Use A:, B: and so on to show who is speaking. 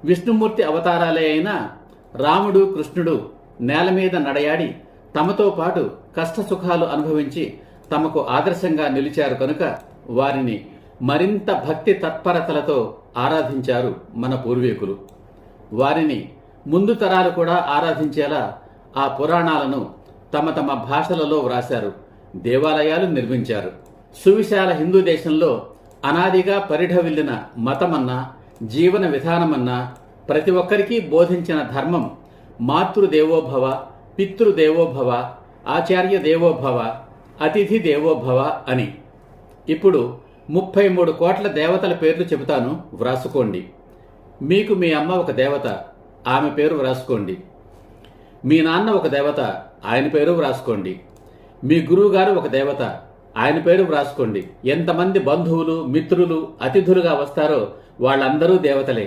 A: విష్ణుమూర్తి అవతారాలే అయినా రాముడు కృష్ణుడు నేల మీద నడయాడి తమతో పాటు కష్టసుఖాలు అనుభవించి తమకు ఆదర్శంగా నిలిచారు కనుక వారిని మరింత భక్తి తత్పరతలతో ఆరాధించారు మన పూర్వీకులు. వారిని ముందు తరాలు కూడా ఆరాధించేలా ఆ పురాణాలను తమ తమ భాషలలో వ్రాశారు, దేవాలయాలు నిర్మించారు. సువిశాల హిందూ దేశంలో అనాదిగా పరిఢవిల్లిన మతమన్నా జీవన విధానమన్నా ప్రతి ఒక్కరికి బోధించిన ధర్మం మాతృదేవోభవ, పితృదేవోభవ, ఆచార్య దేవోభవ, అతిథి దేవోభవ అని. ఇప్పుడు 33 కోట్ల దేవతల పేర్లు చెబుతాను, వ్రాసుకోండి. మీకు మీ అమ్మ ఒక దేవత, ఆమె పేరు వ్రాసుకోండి. మీ నాన్న ఒక దేవత, ఆయన పేరు వ్రాసుకోండి. మీ గురువు గారు ఒక దేవత, ఆయన పేరు వ్రాసుకోండి. ఎంతమంది బంధువులు మిత్రులు అతిథులుగా వస్తారో వాళ్ళందరూ దేవతలే.